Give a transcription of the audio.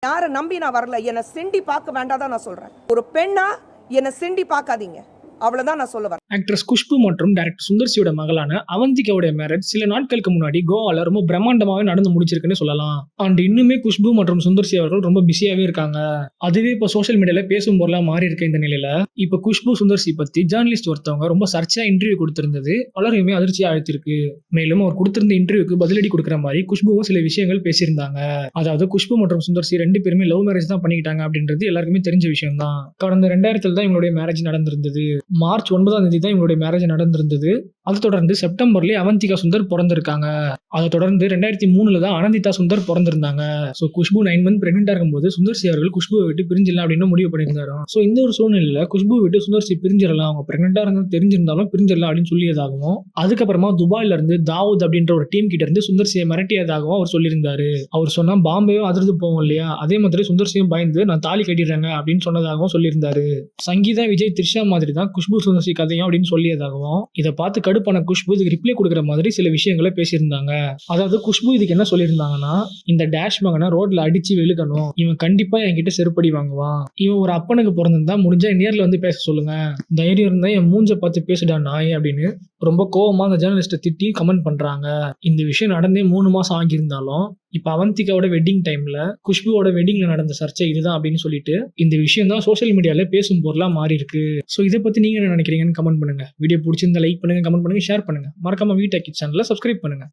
யாரை நம்பி நான் வரல. என்னை சிண்டி பார்க்க வேண்டாதான் நான் சொல்றேன். ஒரு பெண்ணா என்னை சிண்டி பார்க்காதீங்க, அவ்வளவுதான் நான் சொல்ல வரேன். ஆக்ட்ரஸ் குஷ்பு மற்றும் டைரக்டர் சுந்தர்சியோட மகளான அவந்திகாவுடைய மேரேஜ் சில நாட்களுக்கு முன்னாடி கோவால ரொம்ப பிரம்மாண்டமாவே நடந்து முடிச்சிருக்குன்னு சொல்லலாம். அண்ட் இன்னுமே குஷ்பு மற்றும் சுந்தர்சி அவர்கள் ரொம்ப பிஸியாவே இருக்காங்க. அதுவே இப்ப சோஷியல் மீடியால பேசும் பொருளா மாறி இருக்க இந்த நிலையில இப்ப குஷ்பு சுந்தர்சி பத்தி ஜேர்னலிஸ்ட் ஒருத்தவங்க ரொம்ப சர்ச்சையா இன்டர்வியூ கொடுத்திருந்தது பலரையுமே அதிர்ச்சியா அழைத்திருக்கு. மேலும் அவர் கொடுத்திருந்த இன்டர்வியூக்கு பதிலடி கொடுக்குற மாதிரி குஷ்புவும் சில விஷயங்கள் பேசியிருந்தாங்க. அதாவது குஷ்பு மற்றும் சுந்தர்சி ரெண்டு பேருமே லவ் மேரேஜ் தான் பண்ணிக்கிட்டாங்க அப்படின்றது எல்லாருக்குமே தெரிஞ்ச விஷயம் தான். கடந்த 2000 தான் இவங்களுடைய மேரேஜ் நடந்திருந்தது. மார்ச் 9 தான் இவங்களுடைய மேரேஜ் நடந்திருந்தது. அதை தொடர்ந்து செப்டம்பர்லேயே அவந்திகா சுந்தர் பிறந்திருக்காங்க. அதை தொடர்ந்து 2003 தான் அனந்திதா சுந்தர் பிறந்திருந்தாங்க. ஸோ குஷ்பு 9 மந்த் பிரெக்னெண்டா இருக்கும்போது சுந்தர்சி அவர்கள் குஷ்புவை விட்டு பிரிஞ்சிடலாம் அப்படின்னு முடிவு பண்ணியிருந்தாரு. ஸோ இந்த ஒரு சூழ்நிலையில குஷ்பு விட்டு சுந்தர்சி பிரிஞ்சிடலாம், அவங்க பிரெக்னெண்டா இருந்தாலும் தெரிஞ்சிருந்தாலும் பிரிஞ்சிடலாம் அப்படின்னு சொல்லியதாகவும், அதுக்கப்புறமா துபாயில இருந்து தாவூத் அப்படின்ற ஒரு டீம் கிட்ட இருந்து சுந்தர்சியை மிரட்டியதாகவும் அவர் சொல்லியிருந்தாரு. அவர் சொன்னா பாம்பேயும் அதிர்ந்து போவோம் இல்லையா, அதே மாதிரி சுந்தர்சியும் பயந்து நான் தாலி கட்டிடுறேங்க அப்படின்னு சொன்னதாகவும் சொல்லியிருந்தாரு. சங்கீதா விஜய் த்ரிஷா மாதிரி தான் குஷ்பு சுந்தர்சி கதையும் அப்படின்னு சொல்லியதாகவும், இதை பார்த்து கடுப்பான குஷ்பு இதுக்கு ரிப்ளை கொடுக்குற மாதிரி சில விஷயங்களை பேசியிருந்தாங்க. அதாவது குஷ்பு இதுக்கு என்ன சொல்லியிருந்தாங்கன்னா, இந்த டேஷ் மகனை ரோட்ல அடிச்சு வெளுக்கணும், இவன் கண்டிப்பா என்கிட்ட செருப்படி வாங்குவான், இவன் ஒரு அப்பனுக்கு பிறந்திருந்தா முடிஞ்சா நேர்ல வந்து பேச சொல்லுங்க, தைரியம் இருந்தா என் மூஞ்ச பார்த்து பேசுடா நாய் அப்படின்னு ரொம்ப கோவமா அந்த ஜேர்னலிஸ்ட்டை திட்டி கமெண்ட் பண்றாங்க. இந்த விஷயம் நடந்தே 3 மாசம் ஆகியிருந்தாலும் இப்ப அவந்திகாவோட வெட்டிங் டைம்ல குஷ்புவோட வெட்டிங்ல நடந்த சர்ச்சை இதுதான் அப்படின்னு சொல்லிட்டு இந்த விஷயம் தான் சோஷியல் மீடியால பேசும் பொருளா மாறி இருக்கு. ஸோ இதை பத்தி நீங்க என்ன நினைக்கிறீங்கன்னு கமெண்ட் பண்ணுங்க. வீடியோ பிடிச்சிருந்தா லைக் பண்ணுங்க, கமெண்ட் பண்ணுங்க, ஷேர் பண்ணுங்க. மறக்காம வீ டெக் சேனலை சப்ஸ்கிரைப் பண்ணுங்க.